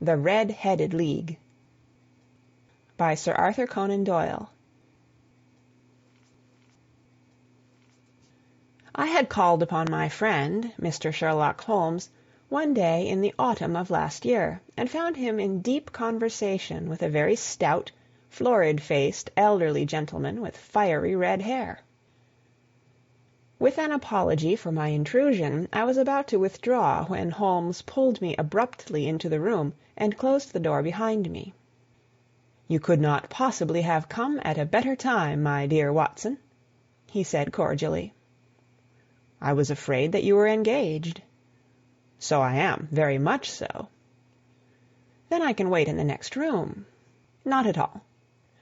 The Red-Headed League by Sir Arthur Conan Doyle. I had called upon my friend, Mr. Sherlock Holmes, one day in the autumn of last year, and found him in deep conversation with a very stout, florid-faced, elderly gentleman with fiery red hair. With an apology for my intrusion, I was about to withdraw when Holmes pulled me abruptly into the room and closed the door behind me. "You could not possibly have come at a better time, my dear Watson," he said cordially. "I was afraid that you were engaged." "So I am, very much so." "Then I can wait in the next room." "Not at all.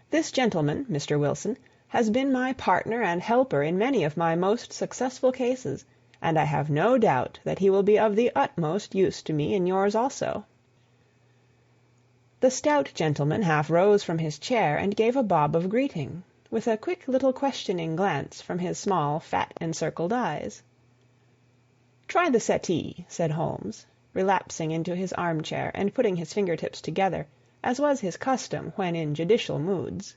This gentleman, Mr. Wilson, has been my partner and helper in many of my most successful cases, and I have no doubt that he will be of the utmost use to me in yours also." The stout gentleman half rose from his chair and gave a bob of greeting, with a quick little questioning glance from his small, fat, encircled eyes. "Try the settee," said Holmes, relapsing into his armchair and putting his fingertips together, as was his custom when in judicial moods.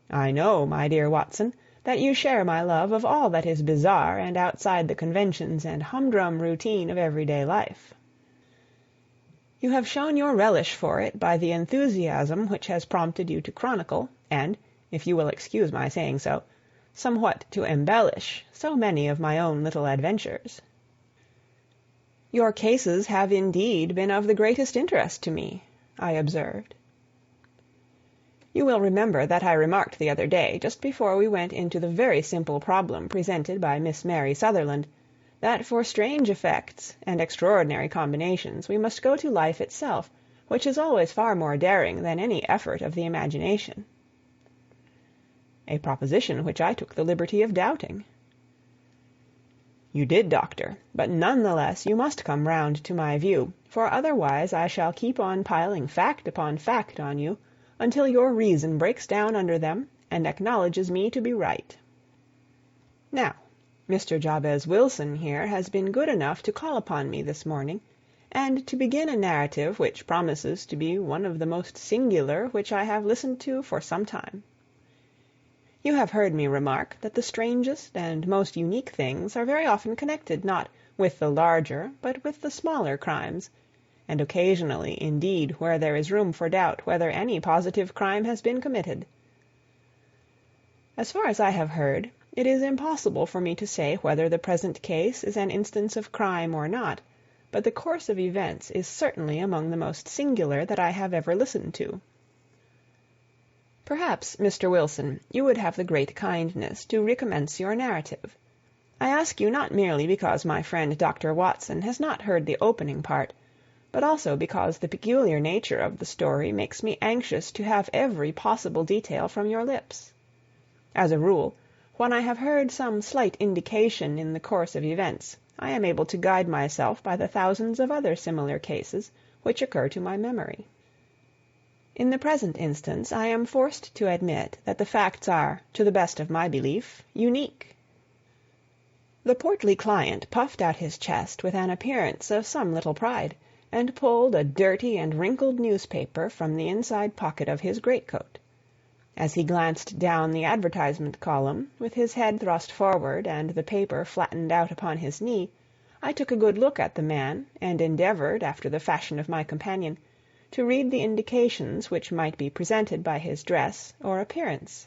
"I know, my dear Watson, that you share my love of all that is bizarre and outside the conventions and humdrum routine of everyday life. You have shown your relish for it by the enthusiasm which has prompted you to chronicle, and, if you will excuse my saying so, somewhat to embellish so many of my own little adventures. Your cases have indeed been of the greatest interest to me," I observed. You will remember that I remarked the other day, just before we went into the very simple problem presented by Miss Mary Sutherland, that for strange effects and extraordinary combinations we must go to life itself, which is always far more daring than any effort of the imagination. A proposition which I took the liberty of doubting. You did, Doctor, but none the less you must come round to my view, for otherwise I shall keep on piling fact upon fact on you, until your reason breaks down under them and acknowledges me to be right. Now, Mr. Jabez Wilson here has been good enough to call upon me this morning, and to begin a narrative which promises to be one of the most singular which I have listened to for some time. You have heard me remark that the strangest and most unique things are very often connected not with the larger but with the smaller crimes, and occasionally, indeed, where there is room for doubt whether any positive crime has been committed. As far as I have heard, it is impossible for me to say whether the present case is an instance of crime or not, but the course of events is certainly among the most singular that I have ever listened to. Perhaps, Mr. Wilson, you would have the great kindness to recommence your narrative. I ask you not merely because my friend Dr. Watson has not heard the opening part, but also because the peculiar nature of the story makes me anxious to have every possible detail from your lips. As a rule, when I have heard some slight indication in the course of events, I am able to guide myself by the thousands of other similar cases which occur to my memory. In the present instance, I am forced to admit that the facts are, to the best of my belief, unique. The portly client puffed out his chest with an appearance of some little pride, and pulled a dirty and wrinkled newspaper from the inside pocket of his greatcoat. As he glanced down the advertisement column, with his head thrust forward and the paper flattened out upon his knee, I took a good look at the man, and endeavoured, after the fashion of my companion, to read the indications which might be presented by his dress or appearance.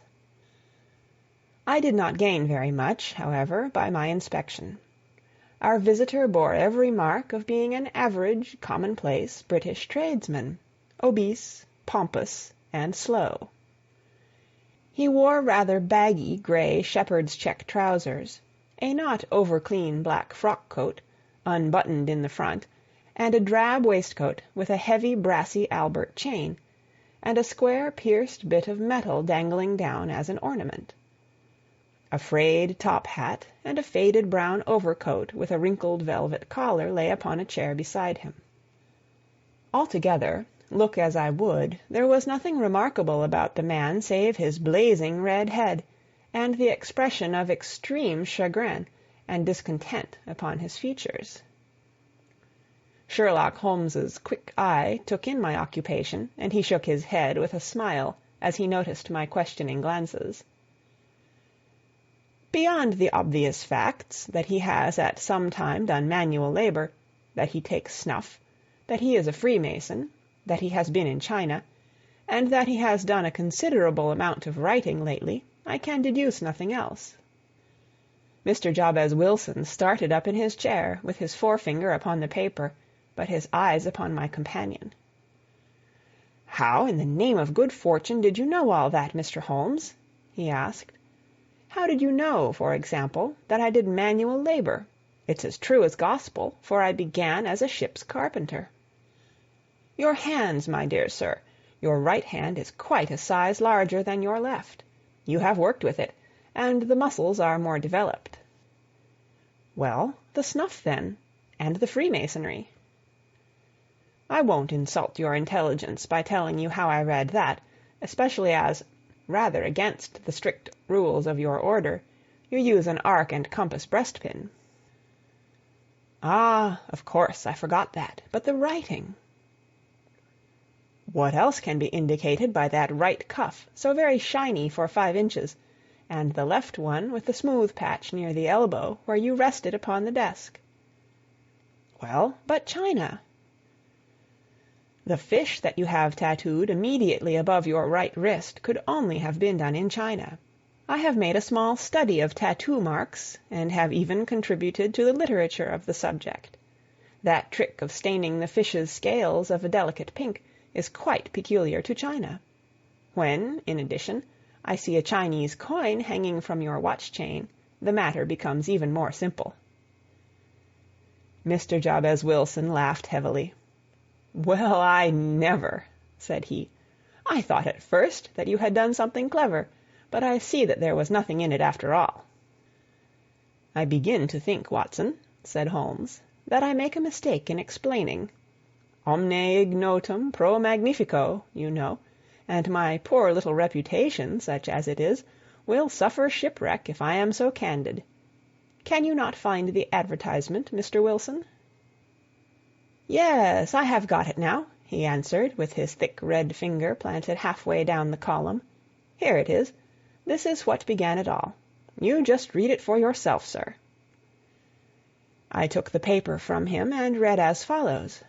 I did not gain very much, however, by my inspection. Our visitor bore every mark of being an average, commonplace British tradesman, obese, pompous, and slow. He wore rather baggy grey shepherd's check trousers, a not over-clean black frock-coat, unbuttoned in the front, and a drab waistcoat with a heavy brassy Albert chain, and a square pierced bit of metal dangling down as an ornament. A frayed top hat and a faded brown overcoat with a wrinkled velvet collar lay upon a chair beside him. Altogether, look as I would, there was nothing remarkable about the man save his blazing red head, and the expression of extreme chagrin and discontent upon his features. Sherlock Holmes's quick eye took in my occupation, and he shook his head with a smile as he noticed my questioning glances. Beyond the obvious facts that he has at some time done manual labor, that he takes snuff, that he is a Freemason, that he has been in China, and that he has done a considerable amount of writing lately, I can deduce nothing else. Mr. Jabez Wilson started up in his chair, with his forefinger upon the paper, but his eyes upon my companion. "How, in the name of good fortune, did you know all that, Mr. Holmes?" he asked. "How did you know, for example, that I did manual labor? It's as true as gospel, for I began as a ship's carpenter." "Your hands, my dear sir. Your right hand is quite a size larger than your left. You have worked with it, and the muscles are more developed." "Well, the snuff, then, and the Freemasonry." "I won't insult your intelligence by telling you how I read that, especially as, rather against the strict rules of your order, you use an arc and compass breastpin." "Ah, of course, I forgot that. But the writing?" "What else can be indicated by that right cuff, so very shiny for 5 inches, and the left one with the smooth patch near the elbow where you rest it upon the desk?" "Well, but China?" "The fish that you have tattooed immediately above your right wrist could only have been done in China. I have made a small study of tattoo marks, and have even contributed to the literature of the subject. That trick of staining the fish's scales of a delicate pink is quite peculiar to China. When, in addition, I see a Chinese coin hanging from your watch-chain, the matter becomes even more simple." Mr. Jabez Wilson laughed heavily. "Well, I never," said he. "I thought at first that you had done something clever, but I see that there was nothing in it after all." "I begin to think, Watson," said Holmes, "that I make a mistake in explaining. Omne ignotum pro magnifico, you know, and my poor little reputation, such as it is, will suffer shipwreck if I am so candid. Can you not find the advertisement, Mr. Wilson?" "Yes, I have got it now," he answered, with his thick red finger planted halfway down the column. "Here it is. This is what began it all. You just read it for yourself, sir." I took the paper from him and read as follows: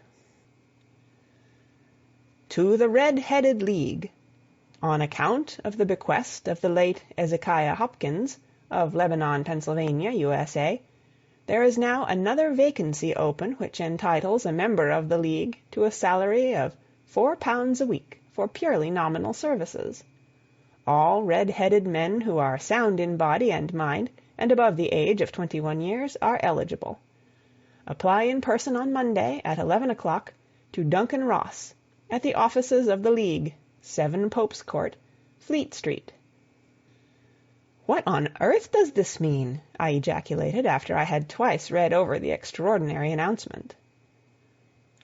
"To the Red-Headed League. On account of the bequest of the late Ezekiah Hopkins, of Lebanon, Pennsylvania, USA, there is now another vacancy open which entitles a member of the League to a salary of £4 a week for purely nominal services. All red-headed men who are sound in body and mind and above the age of 21 years are eligible. Apply in person on Monday at 11 o'clock to Duncan Ross, at the offices of the League, 7 Pope's Court, Fleet Street." "What on earth does this mean?" I ejaculated after I had twice read over the extraordinary announcement.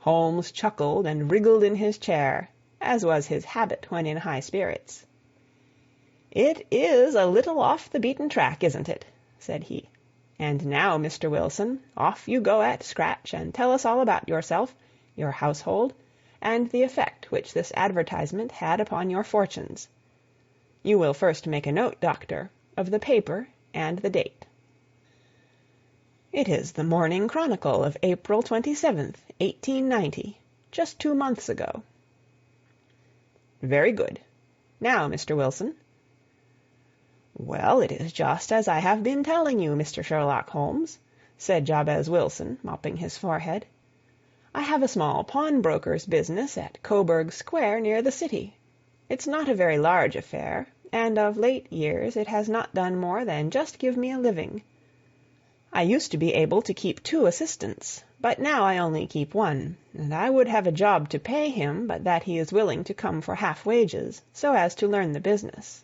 Holmes chuckled and wriggled in his chair, as was his habit when in high spirits. "It is a little off the beaten track, isn't it?" said he. "And now, Mr. Wilson, off you go at scratch and tell us all about yourself, your household, and the effect which this advertisement had upon your fortunes. You will first make a note, Doctor, of the paper and the date." "It is the Morning Chronicle of April 27th, 1890, just 2 months ago." "Very good. Now, Mr. Wilson." "Well, it is just as I have been telling you, Mr. Sherlock Holmes," said Jabez Wilson, mopping his forehead. "I have a small pawnbroker's business at Coburg Square, near the city. It's not a very large affair, and of late years it has not done more than just give me a living. I used to be able to keep 2 assistants, but now I only keep 1, and I would have a job to pay him but that he is willing to come for half wages, so as to learn the business."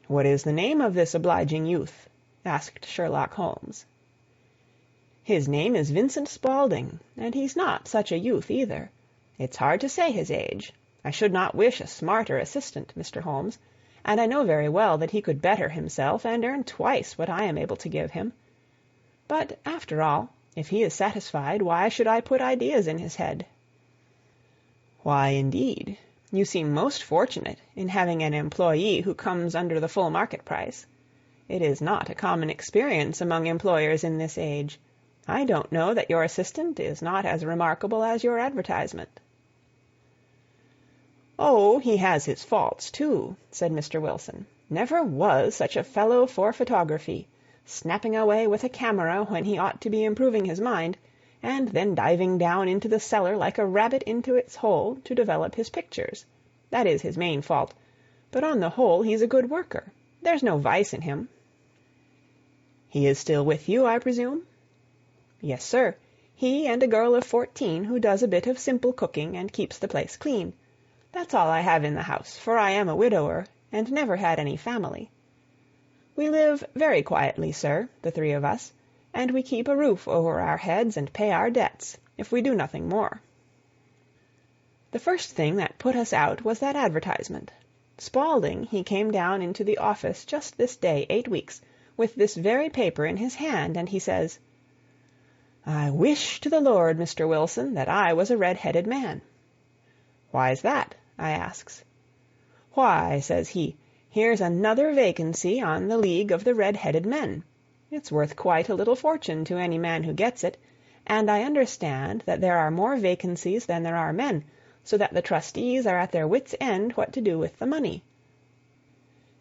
"What is the name of this obliging youth?" asked Sherlock Holmes. "His name is Vincent Spaulding, and he's not such a youth either. It's hard to say his age. I should not wish a smarter assistant, Mr. Holmes, and I know very well that he could better himself and earn twice what I am able to give him. But, after all, If he is satisfied, why should I put ideas in his head?" "Why, indeed? You seem most fortunate in having an employee who comes under the full market price. It is not a common experience among employers in this age. I don't know that your assistant is not as remarkable as your advertisement." "Oh, he has his faults, too," said Mr. Wilson. "Never was such a fellow for photography, snapping away with a camera when he ought to be improving his mind, and then diving down into the cellar like a rabbit into its hole to develop his pictures. That is his main fault, but on the whole he's a good worker. There's no vice in him." "He is still with you, I presume?" "Yes, sir. He and a girl of 14 who does a bit of simple cooking and keeps the place clean. That's all I have in the house, for I am a widower and never had any family. We live very quietly, sir, the three of us, and we keep a roof over our heads and pay our debts, if we do nothing more." The first thing that put us out was that advertisement. Spaulding, he came down into the office just this day 8 weeks, with this very paper in his hand, and he says, "I wish to the Lord, Mr. Wilson, that I was a red-headed man." "Why's that?" I asks. "Why," says he, "here's another vacancy on the League of the Red-Headed Men. It's worth quite a little fortune to any man who gets it, and I understand that there are more vacancies than there are men, so that the trustees are at their wits' end what to do with the money.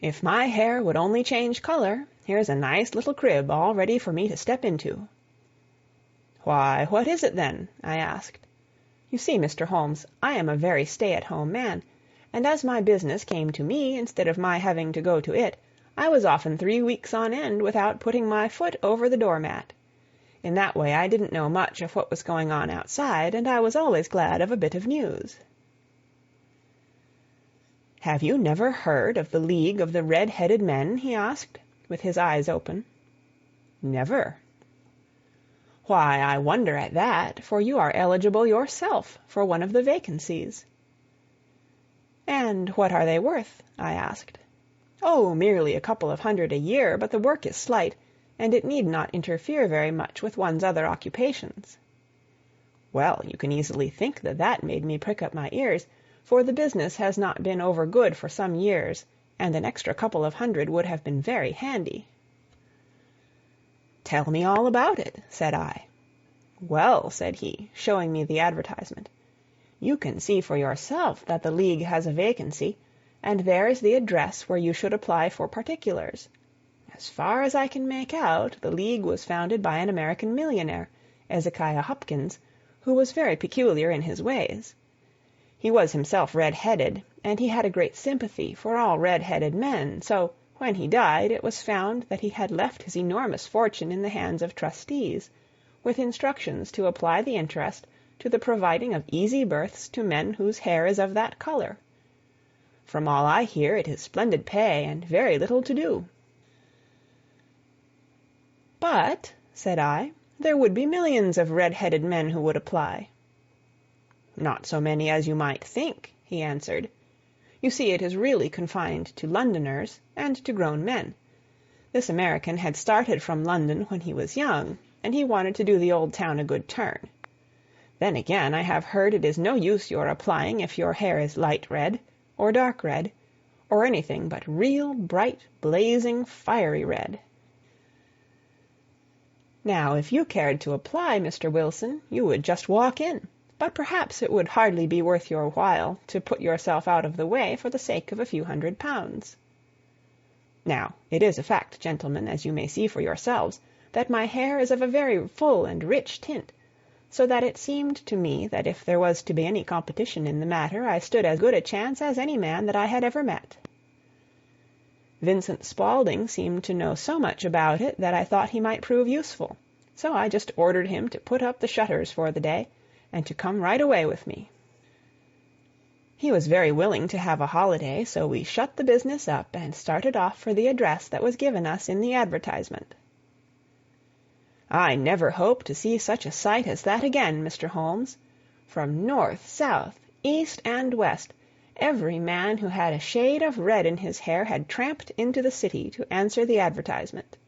If my hair would only change color, here's a nice little crib all ready for me to step into." "Why, what is it then?" I asked. You see, Mr. Holmes, I am a very stay-at-home man, and as my business came to me instead of my having to go to it, I was often 3 weeks on end without putting my foot over the doormat. In that way I didn't know much of what was going on outside, and I was always glad of a bit of news. "Have you never heard of the League of the Red-Headed Men?" he asked, with his eyes open. "Never." "Why, I wonder at that, for you are eligible yourself for one of the vacancies." "And what are they worth?" I asked. "Oh, merely a couple of hundred a year, but the work is slight, and it need not interfere very much with one's other occupations." Well, you can easily think that that made me prick up my ears, for the business has not been over good for some years, and an extra couple of hundred would have been very handy. "Tell me all about it," said I. "Well," said he, showing me the advertisement, "you can see for yourself that the League has a vacancy, and there is the address where you should apply for particulars. As far as I can make out, the League was founded by an American millionaire, Ezekiah Hopkins, who was very peculiar in his ways. He was himself red-headed, and he had a great sympathy for all red-headed men, so when he died it was found that he had left his enormous fortune in the hands of trustees, with instructions to apply the interest to the providing of easy berths to men whose hair is of that color. From all I hear, it is splendid pay and very little to do." "But," said I, "there would be millions of red-headed men who would apply." "Not so many as you might think," he answered. "You see, it is really confined to Londoners and to grown men. This American had started from London when he was young, and he wanted to do the old town a good turn. Then again, I have heard it is no use your applying if your hair is light red, or dark red, or anything but real bright, blazing, fiery red. Now, if you cared to apply, Mr. Wilson, you would just walk in, but perhaps it would hardly be worth your while to put yourself out of the way for the sake of a few £100. Now, it is a fact, gentlemen, as you may see for yourselves, that my hair is of a very full and rich tint, so that it seemed to me that if there was to be any competition in the matter, I stood as good a chance as any man that I had ever met. Vincent Spaulding seemed to know so much about it that I thought he might prove useful, so I just ordered him to put up the shutters for the day, and to come right away with me. He was very willing to have a holiday, so we shut the business up and started off for the address that was given us in the advertisement. I never hope to see such a sight as that again, Mr. Holmes. From north, south, east, and west, every man who had a shade of red in his hair had tramped into the city to answer the advertisement.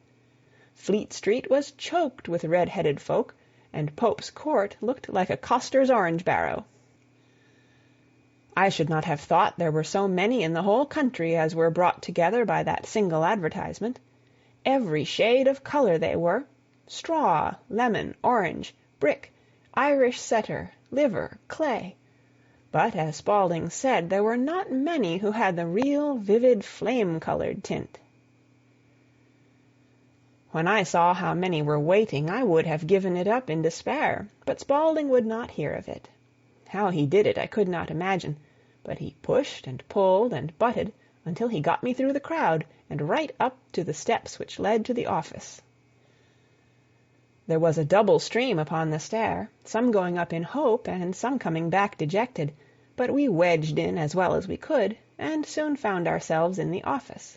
Fleet Street was choked with red-headed folk, and Pope's Court looked like a coster's orange barrow. I should not have thought there were so many in the whole country as were brought together by that single advertisement. Every shade of colour they were, straw, lemon, orange, brick, Irish setter, liver, clay. But, as Spaulding said, there were not many who had the real vivid flame-coloured tint. When I saw how many were waiting, I would have given it up in despair, but Spaulding would not hear of it. How he did it I could not imagine, but he pushed and pulled and butted until he got me through the crowd and right up to the steps which led to the office. There was a double stream upon the stair, some going up in hope and some coming back dejected, but we wedged in as well as we could, and soon found ourselves in the office.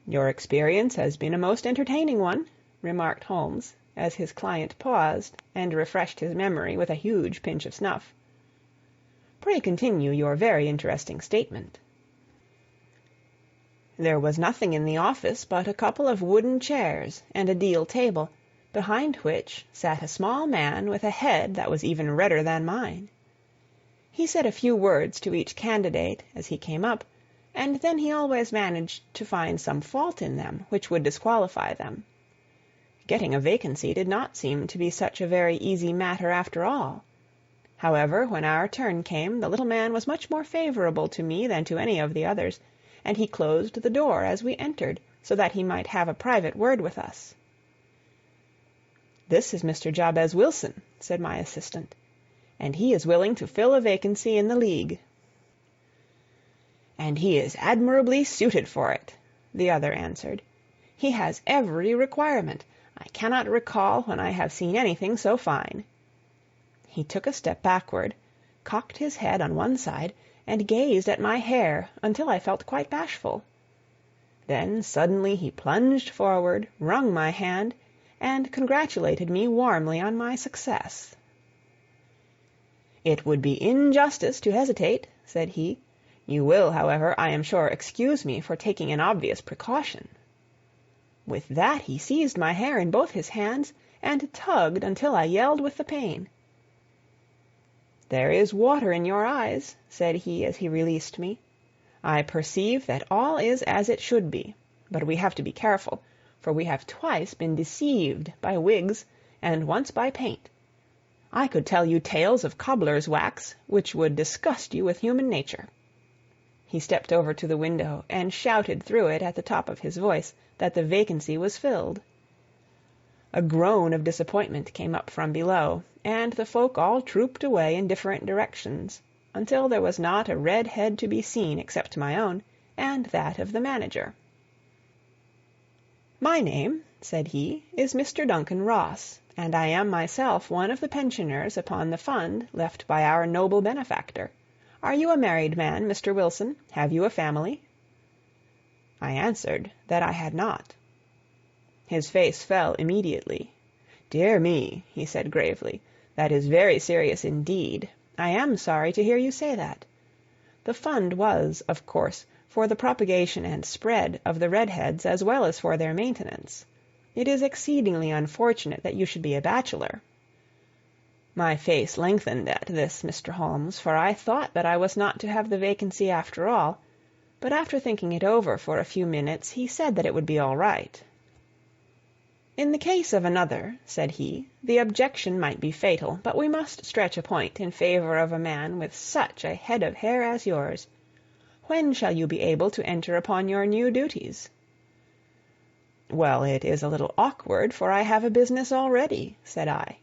"Your experience has been a most entertaining one," remarked Holmes, as his client paused and refreshed his memory with a huge pinch of snuff. "Pray continue your very interesting statement." There was nothing in the office but a couple of wooden chairs and a deal table, behind which sat a small man with a head that was even redder than mine. He said a few words to each candidate as he came up, and then he always managed to find some fault in them which would disqualify them. Getting a vacancy did not seem to be such a very easy matter after all. However, when our turn came, the little man was much more favourable to me than to any of the others, and he closed the door as we entered, so that he might have a private word with us. "This is Mr. Jabez Wilson," said my assistant, "and he is willing to fill a vacancy in the League." "And he is admirably suited for it," the other answered. "He has every requirement. I cannot recall when I have seen anything so fine." He took a step backward, cocked his head on one side, and gazed at my hair until I felt quite bashful. Then suddenly he plunged forward, wrung my hand, and congratulated me warmly on my success. "It would be injustice to hesitate," said he. "You will, however, I am sure, excuse me for taking an obvious precaution." With that he seized my hair in both his hands and tugged until I yelled with the pain. "There is water in your eyes," said he as he released me. "I perceive that all is as it should be, but we have to be careful, for we have twice been deceived by wigs and once by paint. I could tell you tales of cobbler's wax which would disgust you with human nature." He stepped over to the window and shouted through it at the top of his voice that the vacancy was filled. A groan of disappointment came up from below, and the folk all trooped away in different directions, until there was not a red head to be seen except my own, and that of the manager. "My name," said he, "is Mr. Duncan Ross, and I am myself one of the pensioners upon the fund left by our noble benefactor. Are you a married man, Mr. Wilson? Have you a family?" I answered that I had not. His face fell immediately. "Dear me," he said gravely, "that is very serious indeed. I am sorry to hear you say that. The fund was, of course, for the propagation and spread of the redheads as well as for their maintenance. It is exceedingly unfortunate that you should be a bachelor." My face lengthened at this, Mr. Holmes, for I thought that I was not to have the vacancy after all, but after thinking it over for a few minutes he said that it would be all right. "In the case of another," said he, "the objection might be fatal, but we must stretch a point in favor of a man with such a head of hair as yours. When shall you be able to enter upon your new duties?" "Well, it is a little awkward, for I have a business already," said I.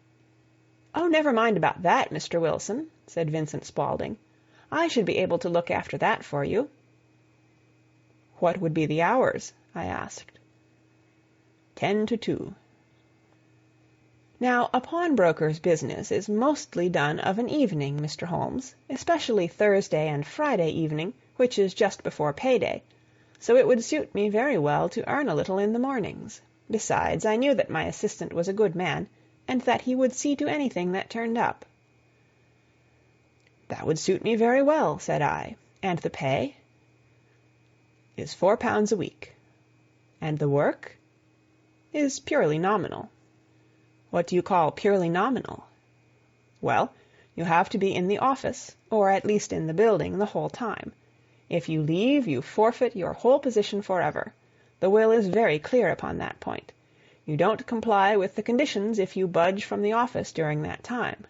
"Oh, never mind about that, Mr. Wilson," said Vincent Spaulding. "I should be able to look after that for you." "What would be the hours?" I asked. 10 to 2. Now, a pawnbroker's business is mostly done of an evening, Mr. Holmes, especially Thursday and Friday evening, which is just before payday, so it would suit me very well to earn a little in the mornings. Besides, I knew that my assistant was a good man, and that he would see to anything that turned up. "That would suit me very well," said I. "And the pay?" "Is £4 a week." "And the work?" "Is purely nominal." What do you call purely nominal? Well, you have to be in the office, or at least in the building, the whole time. If you leave, you forfeit your whole position forever. The will is very clear upon that point. You don't comply with the conditions if you budge from the office during that time.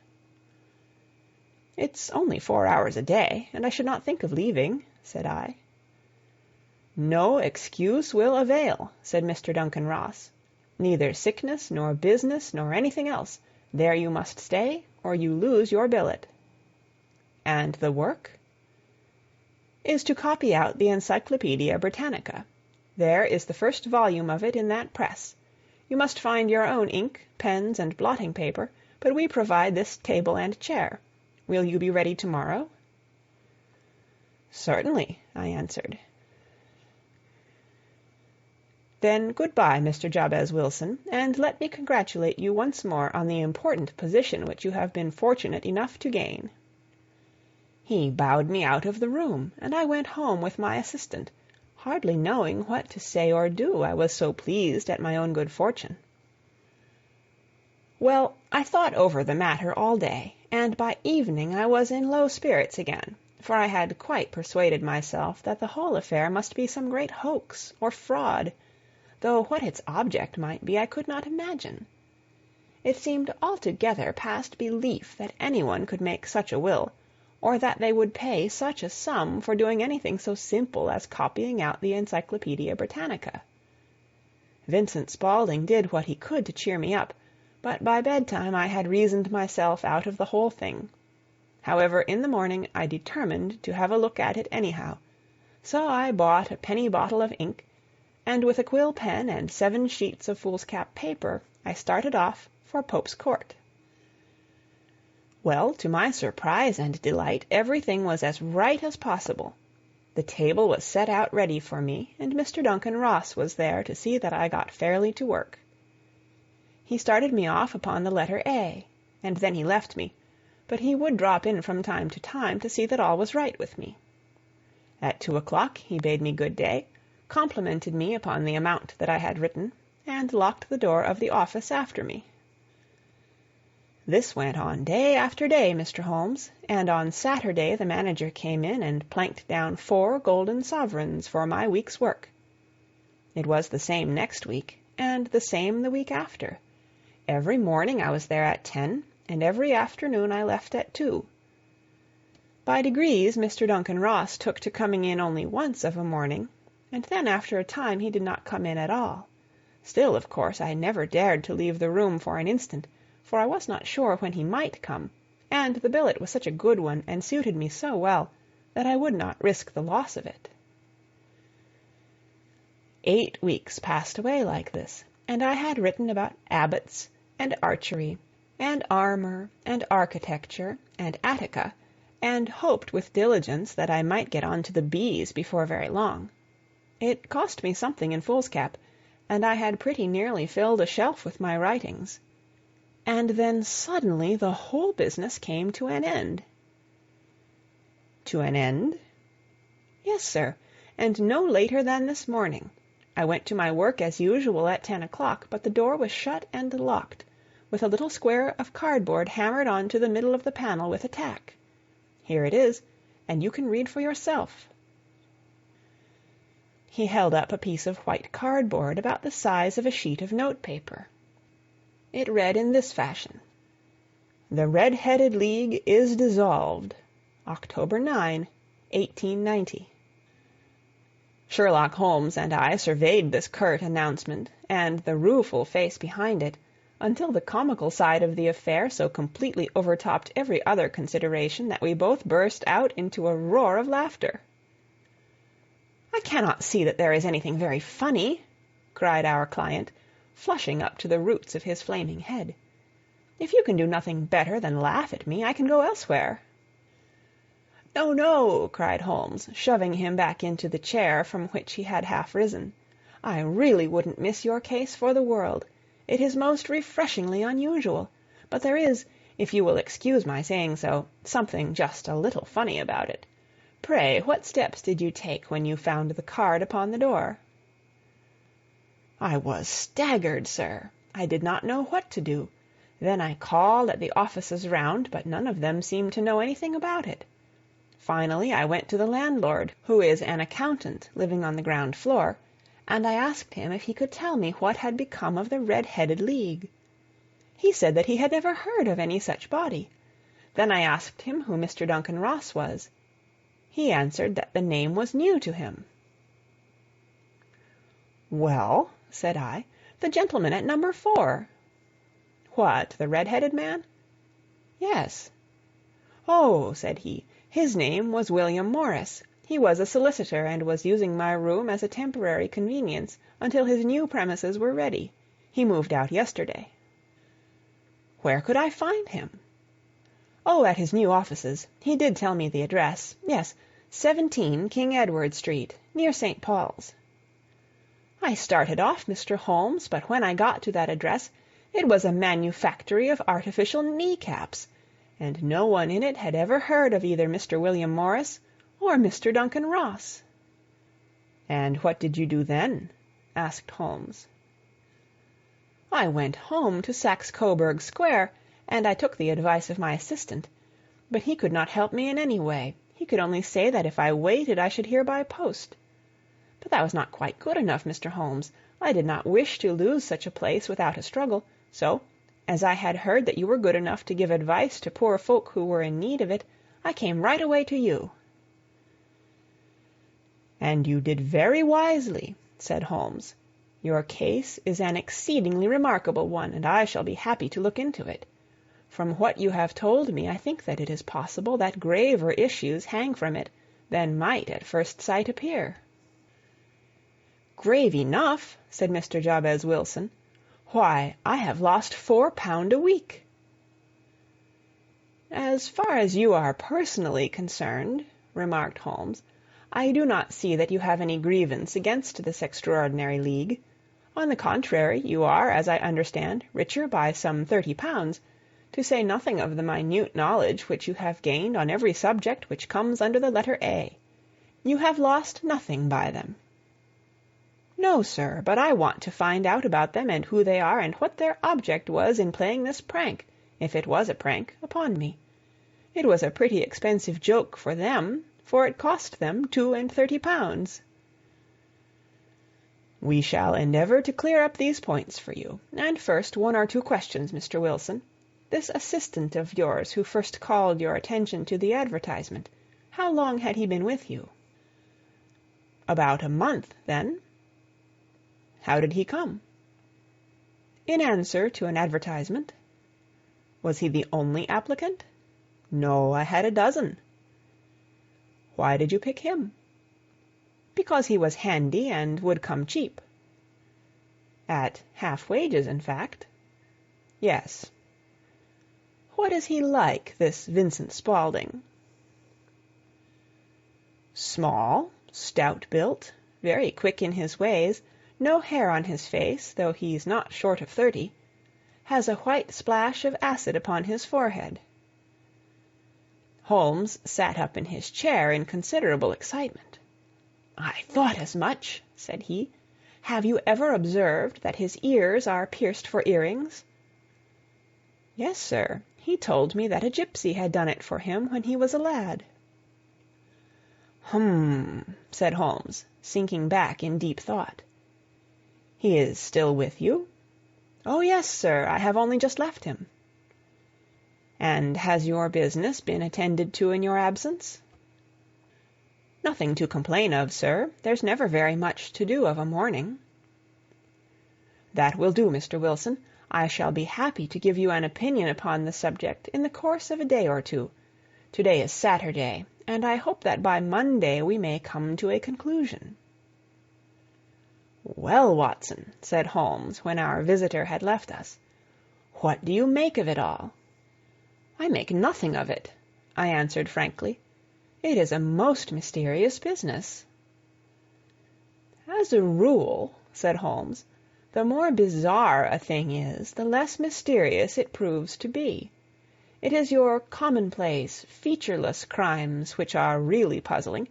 It's only 4 hours a day, and I should not think of leaving, said I. No excuse will avail, said Mr. Duncan Ross. Neither sickness, nor business, nor anything else. There you must stay, or you lose your billet. And the work? Is to copy out the Encyclopaedia Britannica. There is the first volume of it in that press. You must find your own ink, pens, and blotting paper, but we provide this table and chair. Will you be ready tomorrow? Certainly, I answered. Then good-bye, Mr. Jabez Wilson, and let me congratulate you once more on the important position which you have been fortunate enough to gain. He bowed me out of the room, and I went home with my assistant, hardly knowing what to say or do, I was so pleased at my own good fortune. Well, I thought over the matter all day, and by evening I was in low spirits again, for I had quite persuaded myself that the whole affair must be some great hoax or fraud, though what its object might be I could not imagine. It seemed altogether past belief that anyone could make such a will, or that they would pay such a sum for doing anything so simple as copying out the Encyclopaedia Britannica. Vincent Spaulding did what he could to cheer me up, but by bedtime I had reasoned myself out of the whole thing. However, in the morning I determined to have a look at it anyhow, so I bought a penny bottle of ink, and with a quill pen and 7 sheets of foolscap paper I started off for Pope's Court. Well, to my surprise and delight, everything was as right as possible. The table was set out ready for me, and Mr. Duncan Ross was there to see that I got fairly to work. He started me off upon the letter A, and then he left me, but he would drop in from time to time to see that all was right with me. At 2 o'clock he bade me good day, complimented me upon the amount that I had written, and locked the door of the office after me. This went on day after day, Mr. Holmes, and on Saturday the manager came in and planked down 4 golden sovereigns for my week's work. It was the same next week, and the same the week after. Every morning I was there at 10, and every afternoon I left at 2. By degrees Mr. Duncan Ross took to coming in only once of a morning, and then after a time he did not come in at all. Still, of course, I never dared to leave the room for an instant, for I was not sure when he might come, and the billet was such a good one and suited me so well that I would not risk the loss of it. 8 weeks passed away like this, and I had written about abbots, and archery, and armour, and architecture, and Attica, and hoped with diligence that I might get on to the bees before very long. It cost me something in foolscap, and I had pretty nearly filled a shelf with my writings. And then suddenly the whole business came to an end. To an end? Yes, sir, and no later than this morning. I went to my work as usual at 10 o'clock, but the door was shut and locked, with a little square of cardboard hammered on to the middle of the panel with a tack. Here it is, and you can read for yourself. He held up a piece of white cardboard about the size of a sheet of notepaper. It read in this fashion: "The Red-Headed League is dissolved. October 9, 1890. Sherlock Holmes and I surveyed this curt announcement, and the rueful face behind it, until the comical side of the affair so completely overtopped every other consideration that we both burst out into a roar of laughter. "I cannot see that there is anything very funny," cried our client, flushing up to the roots of his flaming head. "If you can do nothing better than laugh at me, I can go elsewhere." "No, no," cried Holmes, shoving him back into the chair from which he had half risen. "I really wouldn't miss your case for the world. It is most refreshingly unusual, but there is, if you will excuse my saying so, something just a little funny about it. Pray, what steps did you take when you found the card upon the door?" "I was staggered, sir. I did not know what to do. Then I called at the offices round, but none of them seemed to know anything about it. Finally I went to the landlord, who is an accountant living on the ground floor, and I asked him if he could tell me what had become of the Red-Headed League. He said that he had never heard of any such body. Then I asked him who Mr. Duncan Ross was. He answered that the name was new to him. "Well," said I, "the gentleman at number 4. "What, the red-headed man?" "Yes." "Oh," said he, "his name was William Morris. He was a solicitor, and was using my room as a temporary convenience until his new premises were ready. He moved out yesterday." "Where could I find him?" "Oh, at his new offices. He did tell me the address. Yes, 17 King Edward Street, near St. Paul's." I started off, Mr. Holmes, but when I got to that address, it was a manufactory of artificial knee-caps, and no one in it had ever heard of either Mr. William Morris or Mr. Duncan Ross. "And what did you do then?" asked Holmes. "I went home to Saxe-Coburg Square, and I took the advice of my assistant. But he could not help me in any way. He could only say that if I waited I should hear by post. But that was not quite good enough, Mr. Holmes. I did not wish to lose such a place without a struggle, so, as I had heard that you were good enough to give advice to poor folk who were in need of it, I came right away to you." "And you did very wisely," said Holmes. "Your case is an exceedingly remarkable one, and I shall be happy to look into it. From what you have told me, I think that it is possible that graver issues hang from it than might at first sight appear." "Grave enough," said Mr. Jabez Wilson. "Why, I have lost £4 a week." "As far as you are personally concerned," remarked Holmes, "I do not see that you have any grievance against this extraordinary league. On the contrary, you are, as I understand, richer by some £30, to say nothing of the minute knowledge which you have gained on every subject which comes under the letter A. You have lost nothing by them." "No, sir, but I want to find out about them and who they are and what their object was in playing this prank, if it was a prank, upon me. It was a pretty expensive joke for them, for it cost them £32. "We shall endeavour to clear up these points for you. And first, 1 or 2 questions, Mr. Wilson. This assistant of yours who first called your attention to the advertisement, how long had he been with you?" "About a month, then." "How did he come?" "In answer to an advertisement." "Was he the only applicant?" "No, I had a dozen." "Why did you pick him?" "Because he was handy and would come cheap." "At half wages, in fact?" "Yes." "What is he like, this Vincent Spaulding?" "Small, stout-built, very quick in his ways, no hair on his face, though he's not short of 30. Has a white splash of acid upon his forehead." Holmes sat up in his chair in considerable excitement. "I thought as much," said he. "Have you ever observed that his ears are pierced for earrings?" "Yes, sir. He told me that a gipsy had done it for him when he was a lad." "Hum," said Holmes, sinking back in deep thought. "He is still with you?" "Oh, yes, sir. I have only just left him." "And has your business been attended to in your absence?" "Nothing to complain of, sir. There's never very much to do of a morning." "That will do, Mr. Wilson. I shall be happy to give you an opinion upon the subject in the course of a day or 2. To-day is Saturday, and I hope that by Monday we may come to a conclusion." "Well, Watson," said Holmes, when our visitor had left us, "what do you make of it all?" "I make nothing of it," I answered frankly. "It is a most mysterious business." "As a rule," said Holmes, "the more bizarre a thing is, the less mysterious it proves to be. It is your commonplace, featureless crimes which are really puzzling,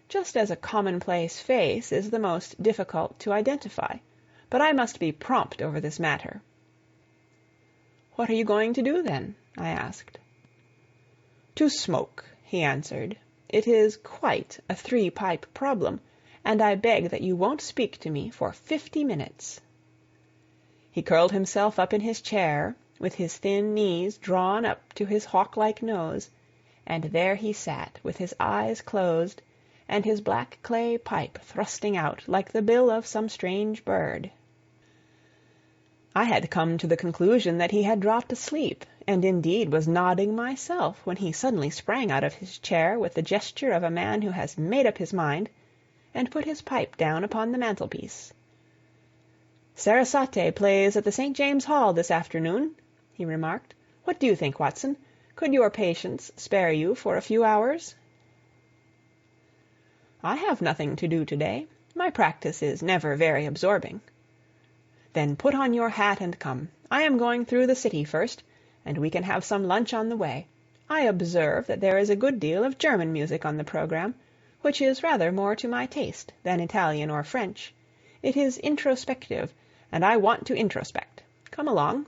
just as a commonplace face is the most difficult to identify. But I must be prompt over this matter." "What are you going to do, then?" I asked. "To smoke," he answered. "It is quite a three-pipe problem, and I beg that you won't speak to me for 50 minutes." He curled himself up in his chair, with his thin knees drawn up to his hawk-like nose, and there he sat with his eyes closed, and his black clay pipe thrusting out like the bill of some strange bird. I had come to the conclusion that he had dropped asleep, and indeed was nodding myself, when he suddenly sprang out of his chair with the gesture of a man who has made up his mind, and put his pipe down upon the mantelpiece. "Sarasate plays at the St. James Hall this afternoon," he remarked. "What do you think, Watson? Could your patients spare you for a few hours?" "I have nothing to do to-day. My practice is never very absorbing." "Then put on your hat and come. I am going through the city first, and we can have some lunch on the way. I observe that there is a good deal of German music on the programme, which is rather more to my taste than Italian or French. It is introspective, and I want to introspect. Come along."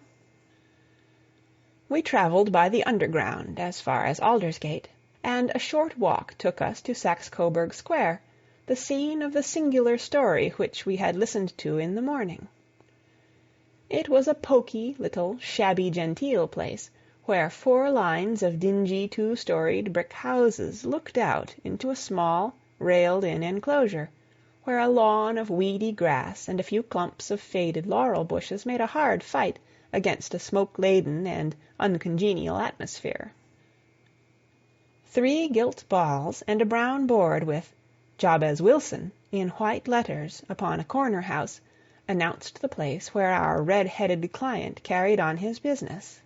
We travelled by the Underground as far as Aldersgate, and a short walk took us to Saxe-Coburg Square, the scene of the singular story which we had listened to in the morning. It was a poky, little, shabby-genteel place, where 4 lines of dingy 2-storied brick houses looked out into a small, railed-in enclosure, where a lawn of weedy grass and a few clumps of faded laurel bushes made a hard fight against a smoke-laden and uncongenial atmosphere. 3 gilt balls and a brown board with "Jabez Wilson" in white letters upon a corner house announced the place where our red-headed client carried on his business.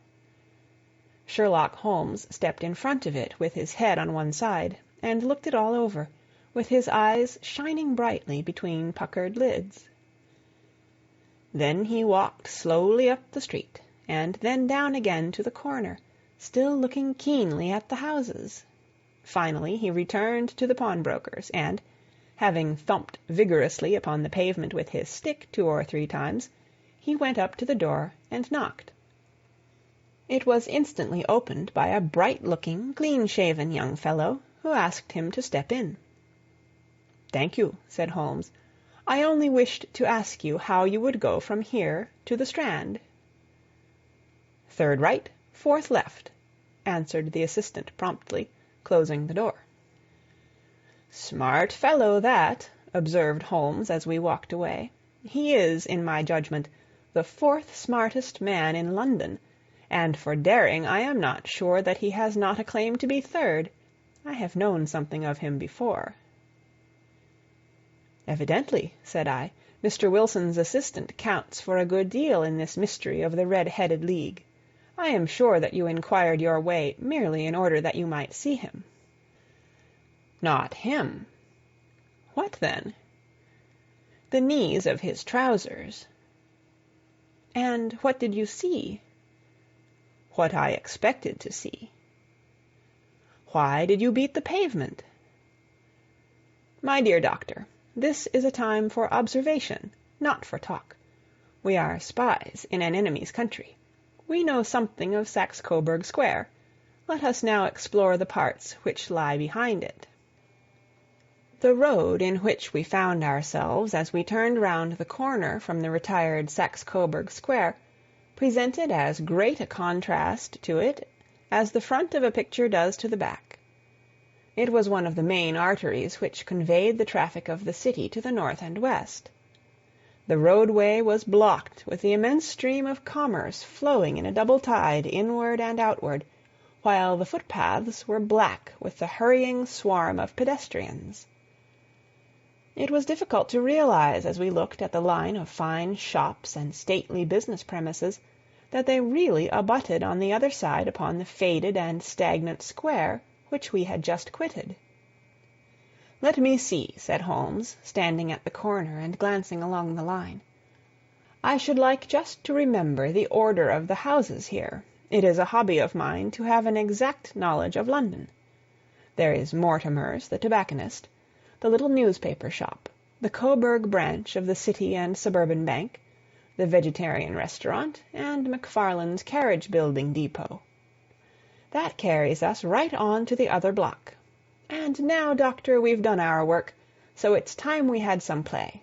Sherlock Holmes stepped in front of it with his head on one side, and looked it all over, with his eyes shining brightly between puckered lids. Then he walked slowly up the street, and then down again to the corner, still looking keenly at the houses. Finally he returned to the pawnbroker's, and, having thumped vigorously upon the pavement with his stick 2 or 3 times, he went up to the door and knocked. It was instantly opened by a bright-looking, clean-shaven young fellow, who asked him to step in. "Thank you," said Holmes. "I only wished to ask you how you would go from here to the Strand." "Third right, 4th left," answered the assistant promptly, closing the door. "Smart fellow, that," observed Holmes as we walked away. "He is, in my judgment, the 4th smartest man in London, and for daring I am not sure that he has not a claim to be 3rd. I have known something of him before." "Evidently," said I, "Mr. Wilson's assistant counts for a good deal in this mystery of the Red-Headed League. I am sure that you inquired your way merely in order that you might see him." "Not him." "What then?" "The knees of his trousers." "And what did you see?" "What I expected to see." "Why did you beat the pavement?" "My dear doctor, this is a time for observation, not for talk. We are spies in an enemy's country. We know something of Saxe-Coburg Square. Let us now explore the parts which lie behind it." The road in which we found ourselves as we turned round the corner from the retired Saxe-Coburg Square presented as great a contrast to it as the front of a picture does to the back. It was one of the main arteries which conveyed the traffic of the city to the north and west. The roadway was blocked with the immense stream of commerce flowing in a double tide inward and outward, while the footpaths were black with the hurrying swarm of pedestrians. It was difficult to realize, as we looked at the line of fine shops and stately business premises, that they really abutted on the other side upon the faded and stagnant square which we had just quitted. "Let me see," said Holmes, standing at the corner and glancing along the line. "I should like just to remember the order of the houses here. It is a hobby of mine to have an exact knowledge of London. There is Mortimer's, the tobacconist, the little newspaper shop, the Coburg branch of the City and Suburban Bank, the Vegetarian Restaurant, and McFarland's Carriage-Building Depot. That carries us right on to the other block. And now, Doctor, we've done our work, so it's time we had some play.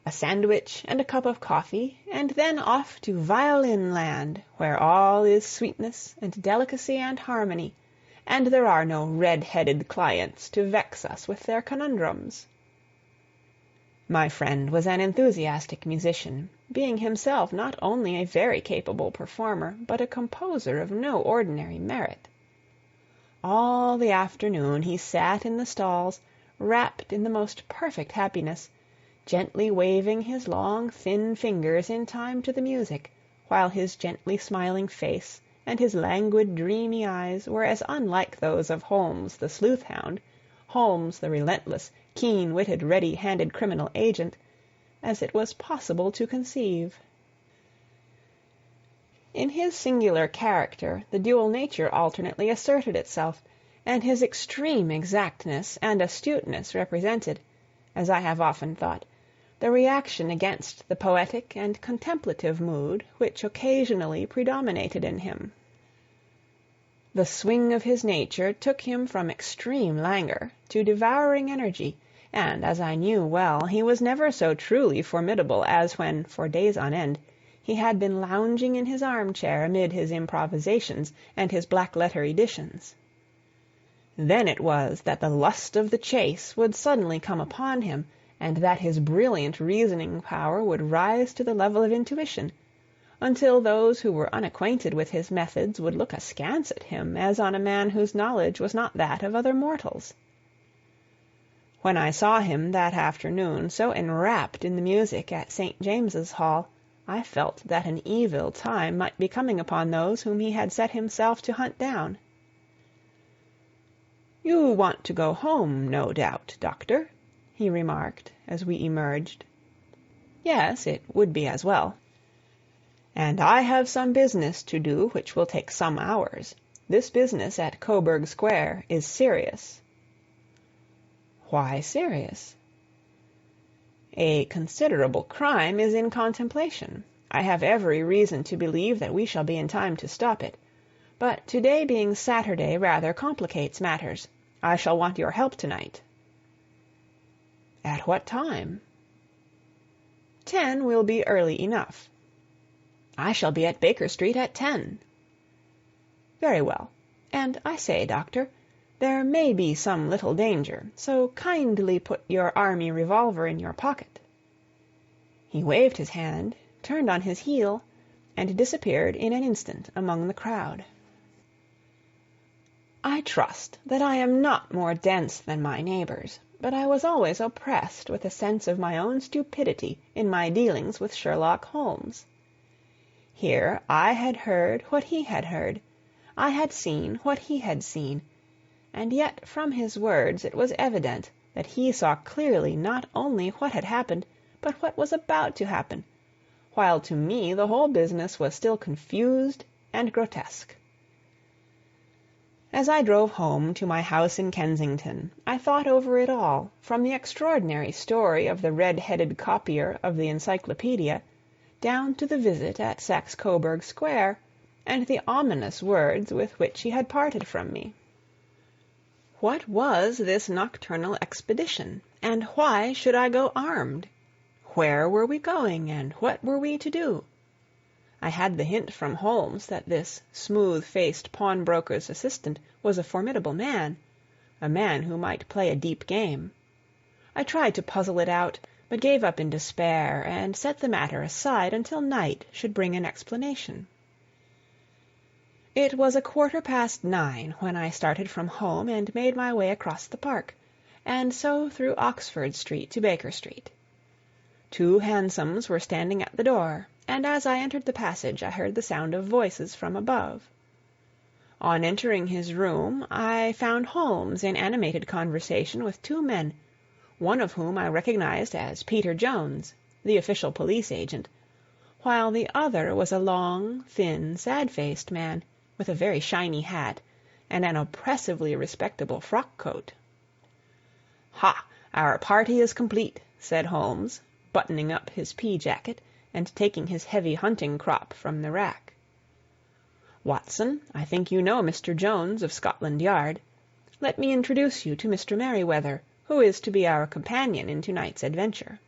A sandwich and a cup of coffee, and then off to Violin Land, where all is sweetness and delicacy and harmony, and there are no red-headed clients to vex us with their conundrums. My friend was an enthusiastic musician, being himself not only a very capable performer, but a composer of no ordinary merit. All the afternoon he sat in the stalls, wrapped in the most perfect happiness, gently waving his long, thin fingers in time to the music, while his gently smiling face and his languid, dreamy eyes were as unlike those of Holmes the sleuth-hound, Holmes the relentless, keen-witted, ready-handed criminal agent, as it was possible to conceive. In his singular character the dual nature alternately asserted itself, and his extreme exactness and astuteness represented, as I have often thought, the reaction against the poetic and contemplative mood which occasionally predominated in him. The swing of his nature took him from extreme languor to devouring energy, and, as I knew well, he was never so truly formidable as when, for days on end, he had been lounging in his armchair amid his improvisations and his black-letter editions. Then it was that the lust of the chase would suddenly come upon him, and that his brilliant reasoning power would rise to the level of intuition, until those who were unacquainted with his methods would look askance at him as on a man whose knowledge was not that of other mortals. When I saw him that afternoon so enwrapped in the music at St. James's Hall, I felt that an evil time might be coming upon those whom he had set himself to hunt down. "You want to go home, no doubt, Doctor," he remarked as we emerged. "Yes, it would be as well." "And I have some business to do which will take some hours. This business at Coburg Square is serious." "Why serious?" "A considerable crime is in contemplation. I have every reason to believe that we shall be in time to stop it. But to-day being Saturday rather complicates matters. I shall want your help tonight." "At what time?" 10 will be early enough." "I shall be at Baker Street at 10." "Very well. And I say, Doctor, there may be some little danger, so kindly put your army revolver in your pocket." He waved his hand, turned on his heel, and disappeared in an instant among the crowd. I trust that I am not more dense than my neighbors, but I was always oppressed with a sense of my own stupidity in my dealings with Sherlock Holmes. Here I had heard what he had heard, I had seen what he had seen, and yet from his words it was evident that he saw clearly not only what had happened, but what was about to happen, while to me the whole business was still confused and grotesque. As I drove home to my house in Kensington, I thought over it all, from the extraordinary story of the red-headed copier of the Encyclopaedia, down to the visit at Saxe-Coburg Square, and the ominous words with which he had parted from me. What was this nocturnal expedition, and why should I go armed? Where were we going, and what were we to do? I had the hint from Holmes that this smooth-faced pawnbroker's assistant was a formidable man, a man who might play a deep game. I tried to puzzle it out, but gave up in despair, and set the matter aside until night should bring an explanation. It was 9:15 when I started from home and made my way across the park, and so through Oxford Street to Baker Street. 2 hansoms were standing at the door, and as I entered the passage I heard the sound of voices from above. On entering his room I found Holmes in animated conversation with 2 men, one of whom I recognized as Peter Jones, the official police agent, while the other was a long, thin, sad-faced man, with a very shiny hat, and an oppressively respectable frock-coat. "Ha! Our party is complete," said Holmes, buttoning up his pea-jacket, and taking his heavy hunting crop from the rack. "Watson, I think you know Mr. Jones of Scotland Yard. Let me introduce you to Mr. Merryweather, who is to be our companion in to-night's adventure."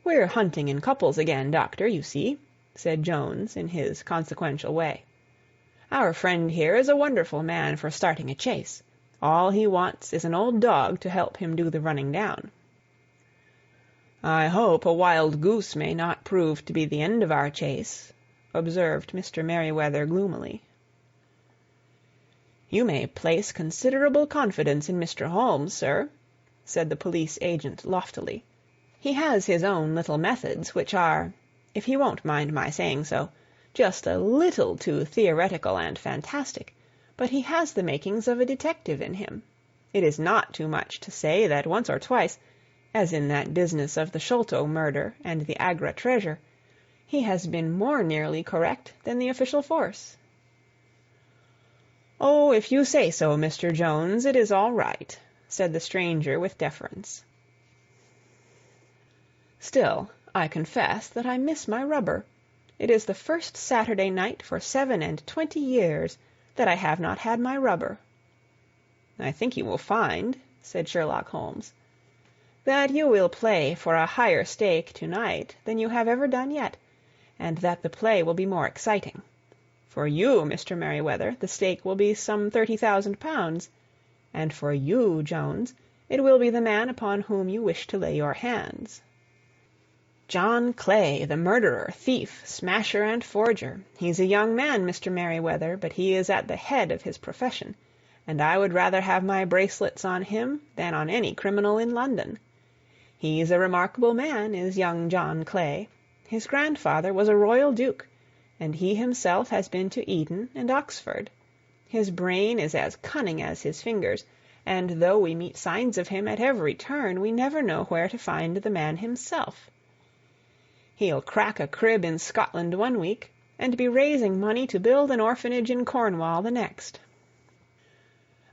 "We're hunting in couples again, Doctor, you see," said Jones in his consequential way. "Our friend here is a wonderful man for starting a chase. All he wants is an old dog to help him do the running down." "I hope a wild goose may not prove to be the end of our chase," observed Mr. Merryweather gloomily. "You may place considerable confidence in Mr. Holmes, sir," said the police agent loftily. "He has his own little methods, which are, if he won't mind my saying so, just a little too theoretical and fantastic, but he has the makings of a detective in him. It is not too much to say that once or twice, as in that business of the Sholto murder and the Agra treasure, he has been more nearly correct than the official force." "Oh, if you say so, Mr. Jones, it is all right," said the stranger with deference. "Still, I confess that I miss my rubber. It is the first Saturday night for 27 years that I have not had my rubber." "I think you will find," said Sherlock Holmes, "that you will play for a higher stake to-night than you have ever done yet, and that the play will be more exciting. For you, Mr. Merryweather, the stake will be some £30,000, and for you, Jones, it will be the man upon whom you wish to lay your hands. John Clay, the murderer, thief, smasher, and forger. He's a young man, Mr. Merryweather, but he is at the head of his profession, and I would rather have my bracelets on him than on any criminal in London. He's a remarkable man, is young John Clay. His grandfather was a royal duke, and he himself has been to Eton and Oxford. His brain is as cunning as his fingers, and though we meet signs of him at every turn, we never know where to find the man himself. He'll crack a crib in Scotland one week, and be raising money to build an orphanage in Cornwall the next.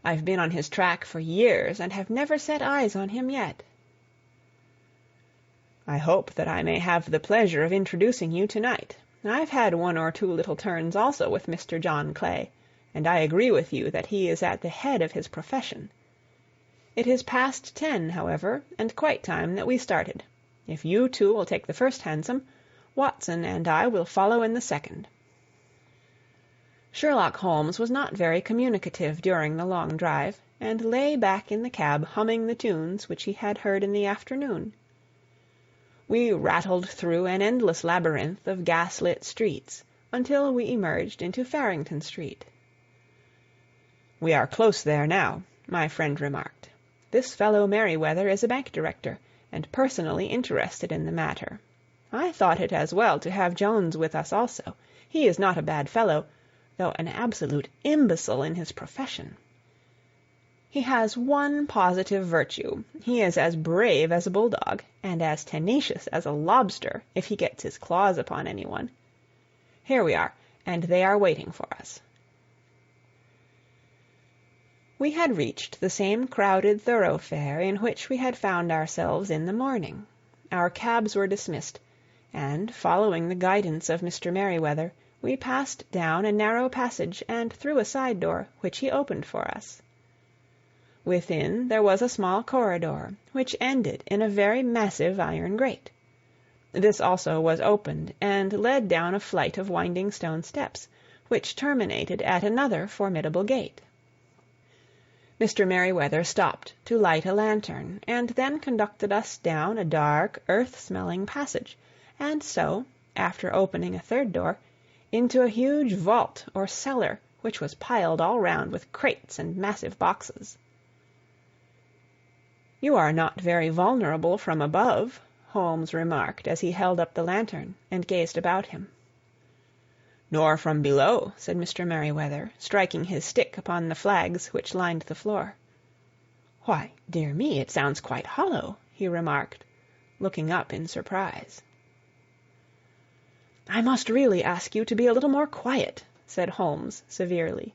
I've been on his track for years, and have never set eyes on him yet." "I hope that I may have the pleasure of introducing you to-night. I've had one or two little turns also with Mr. John Clay, and I agree with you that he is at the head of his profession. It is past 10, however, and quite time that we started. If you two will take the first hansom, Watson and I will follow in the second." Sherlock Holmes was not very communicative during the long drive, and lay back in the cab humming the tunes which he had heard in the afternoon. We rattled through an endless labyrinth of gas-lit streets until we emerged into Farrington Street. "We are close there now," my friend remarked. "This fellow Merryweather is a bank director, and personally interested in the matter. I thought it as well to have Jones with us also. He is not a bad fellow, though an absolute imbecile in his profession. He has one positive virtue. He is as brave as a bulldog, and as tenacious as a lobster if he gets his claws upon anyone. Here we are, and they are waiting for us." We had reached the same crowded thoroughfare in which we had found ourselves in the morning. Our cabs were dismissed, and, following the guidance of Mr. Merryweather, we passed down a narrow passage and through a side door, which he opened for us. Within there was a small corridor, which ended in a very massive iron grate. This also was opened, and led down a flight of winding stone steps, which terminated at another formidable gate. Mr. Merryweather stopped to light a lantern, and then conducted us down a dark, earth-smelling passage, and so, after opening a third door, into a huge vault or cellar, which was piled all round with crates and massive boxes. "You are not very vulnerable from above," Holmes remarked as he held up the lantern and gazed about him. "Nor from below," said Mr. Merryweather, striking his stick upon the flags which lined the floor. "Why, dear me, it sounds quite hollow," he remarked, looking up in surprise. "I must really ask you to be a little more quiet," said Holmes severely.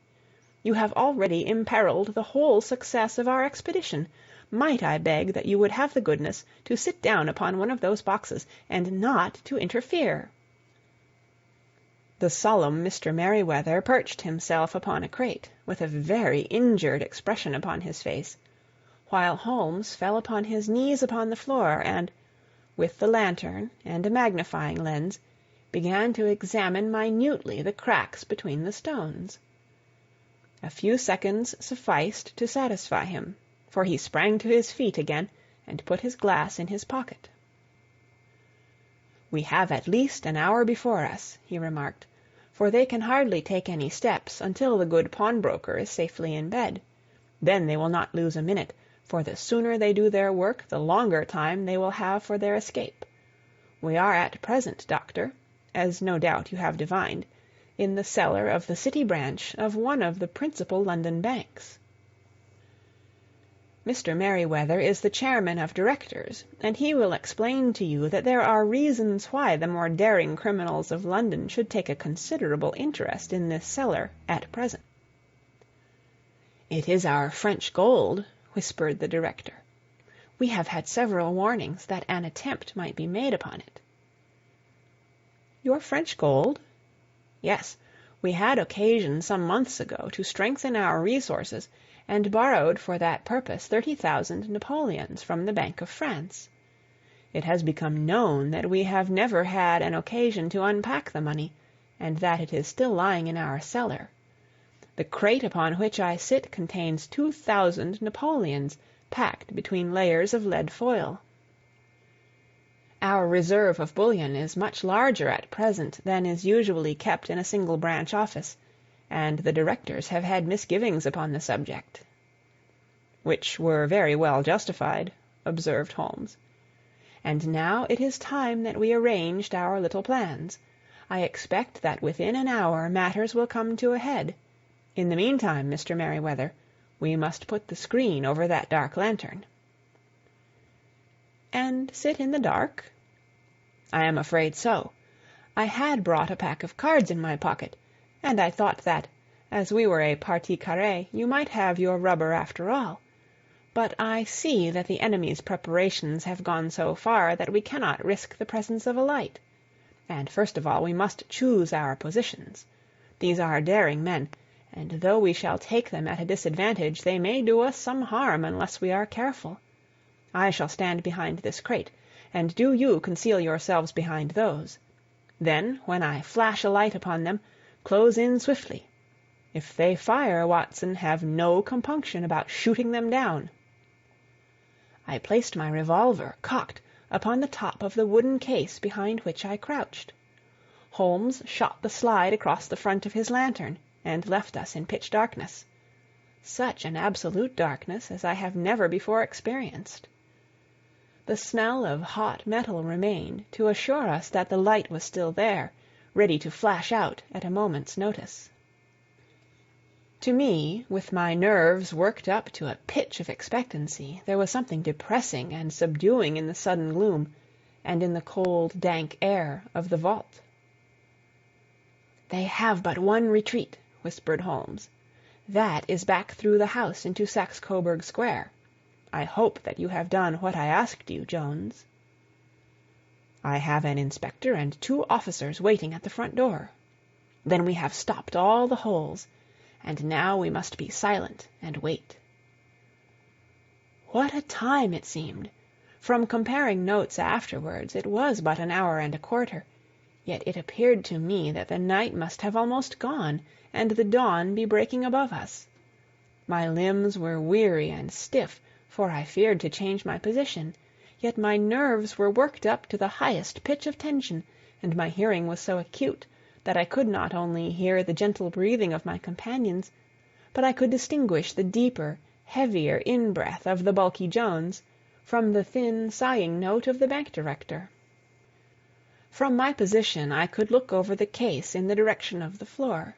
"You have already imperilled the whole success of our expedition might I beg that you would have the goodness to sit down upon one of those boxes, and not to interfere?" The solemn Mr. Merryweather perched himself upon a crate, with a very injured expression upon his face, while Holmes fell upon his knees upon the floor, and, with the lantern and a magnifying lens, began to examine minutely the cracks between the stones. A few seconds sufficed to satisfy him, for he sprang to his feet again and put his glass in his pocket. "We have at least an hour before us," he remarked, "for they can hardly take any steps until the good pawnbroker is safely in bed. Then they will not lose a minute, for the sooner they do their work the longer time they will have for their escape. We are at present, Doctor, as no doubt you have divined, in the cellar of the City branch of one of the principal London banks. Mr. Merryweather is the chairman of directors, and he will explain to you that there are reasons why the more daring criminals of London should take a considerable interest in this cellar at present." "It is our French gold," whispered the director. "We have had several warnings that an attempt might be made upon it." "Your French gold?" "Yes. We had occasion some months ago to strengthen our resources, and borrowed for that purpose 30,000 Napoleons from the Bank of France. It has become known that we have never had an occasion to unpack the money, and that it is still lying in our cellar. The crate upon which I sit contains 2,000 Napoleons, packed between layers of lead foil. Our reserve of bullion is much larger at present than is usually kept in a single branch office, and the directors have had misgivings upon the subject." "Which were very well justified," observed Holmes. "And now it is time that we arranged our little plans. I expect that within an hour matters will come to a head. In the meantime, Mr. Merryweather, we must put the screen over that dark lantern." "And sit in the dark?" "I am afraid so. I had brought a pack of cards in my pocket, and I thought that, as we were a partie carrée, you might have your rubber after all. But I see that the enemy's preparations have gone so far that we cannot risk the presence of a light. And first of all we must choose our positions. These are daring men, and though we shall take them at a disadvantage, they may do us some harm unless we are careful. I shall stand behind this crate, and do you conceal yourselves behind those. Then, when I flash a light upon them, close in swiftly. If they fire, Watson, have no compunction about shooting them down." I placed my revolver, cocked, upon the top of the wooden case behind which I crouched. Holmes shot the slide across the front of his lantern, and left us in pitch darkness. Such an absolute darkness as I have never before experienced. The smell of hot metal remained to assure us that the light was still there, ready to flash out at a moment's notice. To me, with my nerves worked up to a pitch of expectancy, there was something depressing and subduing in the sudden gloom, and in the cold, dank air of the vault. "They have but one retreat," whispered Holmes. "That is back through the house into Saxe-Coburg Square. I hope that you have done what I asked you, Jones." "I have an inspector and 2 officers waiting at the front door." "Then we have stopped all the holes. And now we must be silent and wait." What a time it seemed! From comparing notes afterwards, it was but an hour and a quarter, yet it appeared to me that the night must have almost gone, and the dawn be breaking above us. My limbs were weary and stiff, for I feared to change my position, yet my nerves were worked up to the highest pitch of tension, and my hearing was so acute that I could not only hear the gentle breathing of my companions, but I could distinguish the deeper, heavier in-breath of the bulky Jones from the thin, sighing note of the bank director. From my position I could look over the case in the direction of the floor.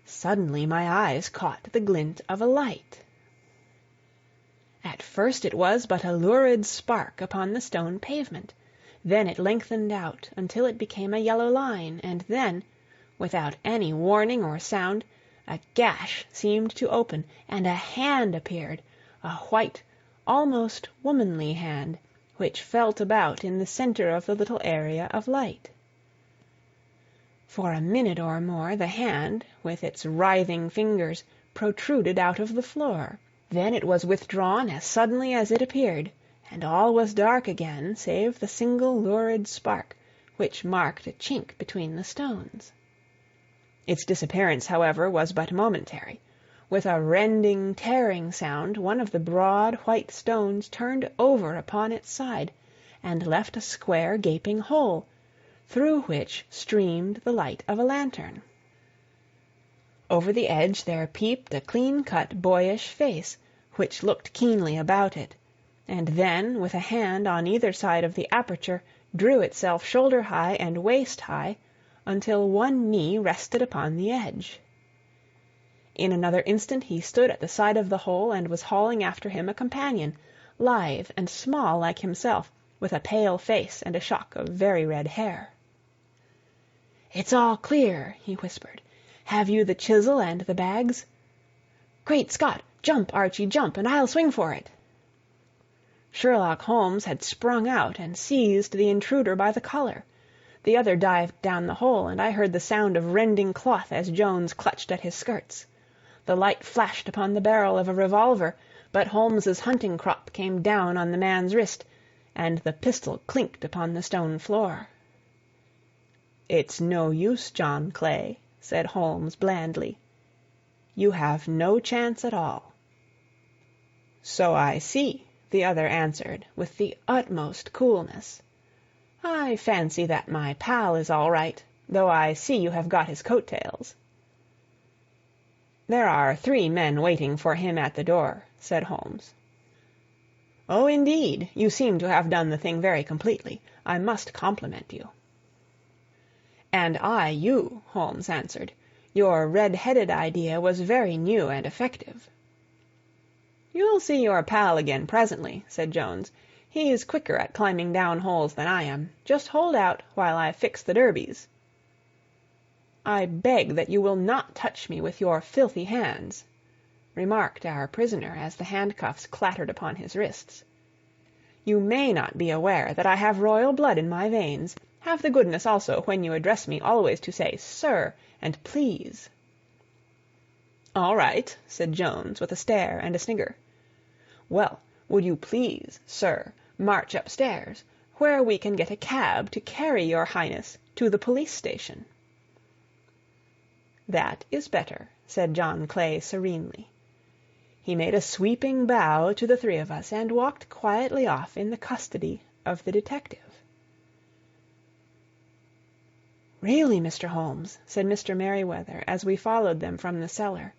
Suddenly my eyes caught the glint of a light. At first it was but a lurid spark upon the stone pavement. Then it lengthened out until it became a yellow line, and then, without any warning or sound, a gash seemed to open, and a hand appeared, a white, almost womanly hand, which felt about in the center of the little area of light. For a minute or more the hand, with its writhing fingers, protruded out of the floor. Then it was withdrawn as suddenly as it appeared, and all was dark again save the single lurid spark which marked a chink between the stones. Its disappearance, however, was but momentary. With a rending, tearing sound, one of the broad white stones turned over upon its side, and left a square gaping hole, through which streamed the light of a lantern. Over the edge there peeped a clean-cut, boyish face, which looked keenly about it, and then, with a hand on either side of the aperture, drew itself shoulder-high and waist-high, until one knee rested upon the edge. In another instant he stood at the side of the hole and was hauling after him a companion, lithe and small like himself, with a pale face and a shock of very red hair. "It's all clear," he whispered. "Have you the chisel and the bags?" "Great Scott! Jump, Archie, jump, and I'll swing for it." Sherlock Holmes had sprung out and seized the intruder by the collar. The other dived down the hole, and I heard the sound of rending cloth as Jones clutched at his skirts. The light flashed upon the barrel of a revolver, but Holmes's hunting crop came down on the man's wrist, and the pistol clinked upon the stone floor. "It's no use, John Clay," said Holmes blandly. "You have no chance at all." "So I see," the other answered, with the utmost coolness. "I fancy that my pal is all right, though I see you have got his coat-tails." "There are 3 men waiting for him at the door," said Holmes. "Oh, indeed. You seem to have done the thing very completely. I must compliment you." "And I you," Holmes answered. "Your red-headed idea was very new and effective." "You'll see your pal again presently," said Jones. "He's quicker at climbing down holes than I am. Just hold out while I fix the derbies." "I beg that you will not touch me with your filthy hands," remarked our prisoner as the handcuffs clattered upon his wrists. "You may not be aware that I have royal blood in my veins. Have the goodness also, when you address me, always to say 'sir' and 'please.'" "All right," said Jones, with a stare and a snigger. "Well, would you please, sir, march upstairs, where we can get a cab to carry your highness to the police station?" "That is better," said John Clay serenely. He made a sweeping bow to the 3 of us and walked quietly off in the custody of the detective. "Really, Mr. Holmes," said Mr. Merryweather as we followed them from the cellar,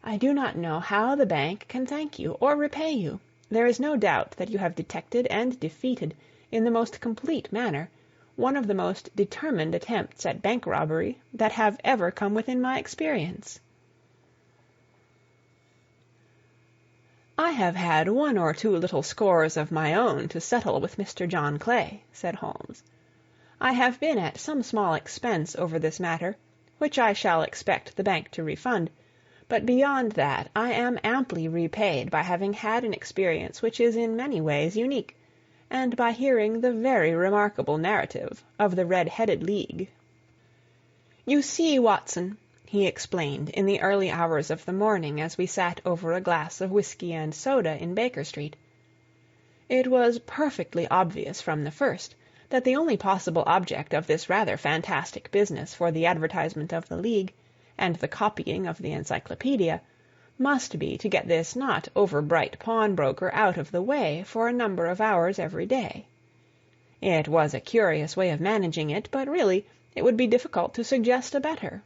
"I do not know how the bank can thank you or repay you. There is no doubt that you have detected and defeated, in the most complete manner, one of the most determined attempts at bank robbery that have ever come within my experience." "I have had 1 or 2 little scores of my own to settle with Mr. John Clay," said Holmes. "I have been at some small expense over this matter, which I shall expect the bank to refund, but beyond that I am amply repaid by having had an experience which is in many ways unique, and by hearing the very remarkable narrative of the Red-Headed League. You see, Watson," he explained in the early hours of the morning as we sat over a glass of whiskey and soda in Baker Street, "it was perfectly obvious from the first that the only possible object of this rather fantastic business for the advertisement of the League, and the copying of the Encyclopaedia, must be to get this not over-bright pawnbroker out of the way for a number of hours every day. It was a curious way of managing it, but really it would be difficult to suggest a better.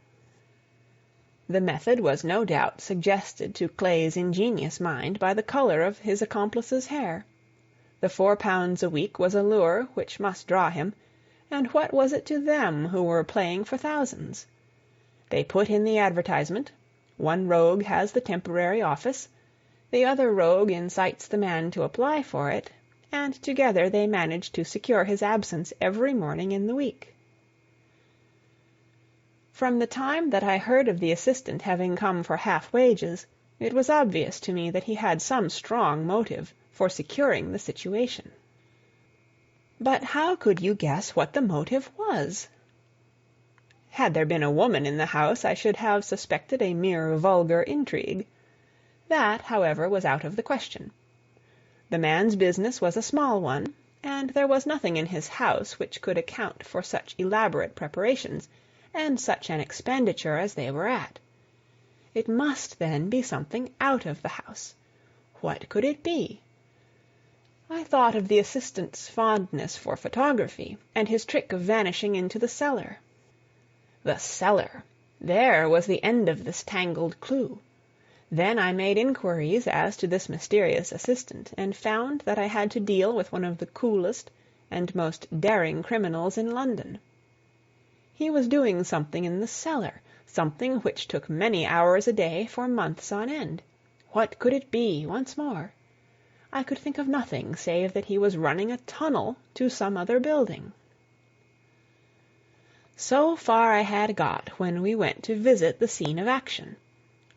The method was no doubt suggested to Clay's ingenious mind by the colour of his accomplice's hair. The £4 a week was a lure which must draw him, and what was it to them who were playing for thousands? They put in the advertisement, one rogue has the temporary office, the other rogue incites the man to apply for it, and together they manage to secure his absence every morning in the week. From the time that I heard of the assistant having come for half wages, It was obvious to me that he had some strong motive for securing the situation. "But how could you guess what the motive was?" "Had there been a woman in the house, I should have suspected a mere vulgar intrigue. That, however, was out of the question. The man's business was a small one, and there was nothing in his house which could account for such elaborate preparations and such an expenditure as they were at. It must, then, be something out of the house. What could it be? I thought of the assistant's fondness for photography, and his trick of vanishing into the cellar. The cellar! There was the end of this tangled clue. Then I made inquiries as to this mysterious assistant, and found that I had to deal with one of the coolest and most daring criminals in London. He was doing something in the cellar, something which took many hours a day for months on end. What could it be, once more? I could think of nothing save that he was running a tunnel to some other building. So far I had got when we went to visit the scene of action.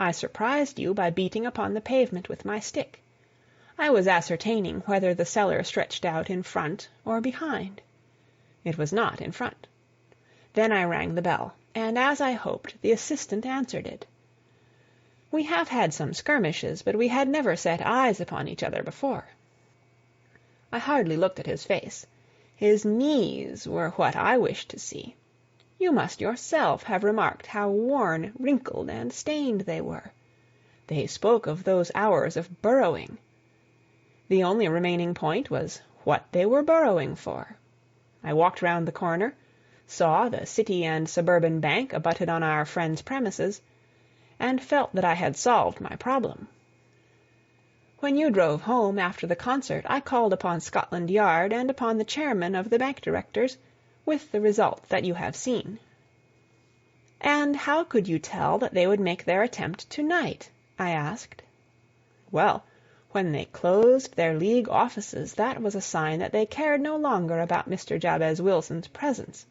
I surprised you by beating upon the pavement with my stick. I was ascertaining whether the cellar stretched out in front or behind. It was not in front. Then I rang the bell, and as I hoped, the assistant answered it. We have had some skirmishes, but we had never set eyes upon each other before. I hardly looked at his face. His knees were what I wished to see. You must yourself have remarked how worn, wrinkled, and stained they were. They spoke of those hours of burrowing. The only remaining point was what they were burrowing for. I walked round the corner, saw the City and Suburban Bank abutted on our friend's premises, and felt that I had solved my problem. When you drove home after the concert, I called upon Scotland Yard and upon the chairman of the bank directors, with the result that you have seen. "And how could you tell that they would make their attempt to-night?" I asked. "Well, when they closed their League offices, that was a sign that they cared no longer about Mr. Jabez Wilson's presence.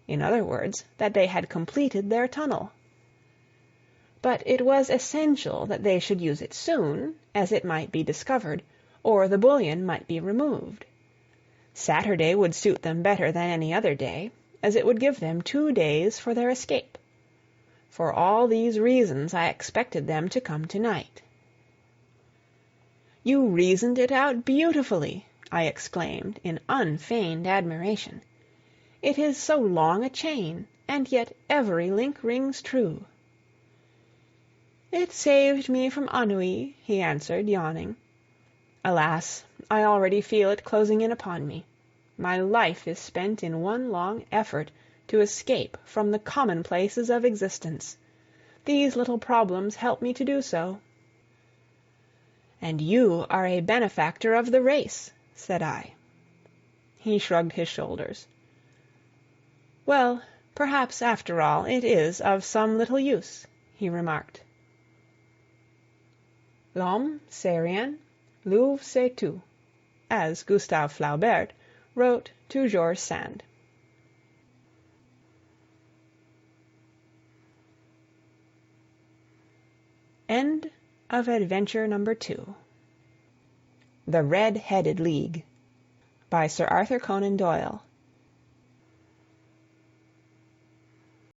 In other words, that they had completed their tunnel. But it was essential that they should use it soon, as it might be discovered, or the bullion might be removed. Saturday would suit them better than any other day, as it would give them 2 days for their escape. For all these reasons I expected them to come to-night." "You reasoned it out beautifully," I exclaimed in unfeigned admiration. "It is so long a chain, and yet every link rings true." "It saved me from ennui," he answered, yawning. "Alas, I already feel it closing in upon me. My life is spent in one long effort to escape from the commonplaces of existence. These little problems help me to do so." "And you are a benefactor of the race," said I. He shrugged his shoulders. "Well, perhaps after all it is of some little use," he remarked. L'homme c'est rien, l'œuvre c'est tout, as Gustave Flaubert wrote to George Sand. End of Adventure Number 2. The Red-Headed League, by Sir Arthur Conan Doyle.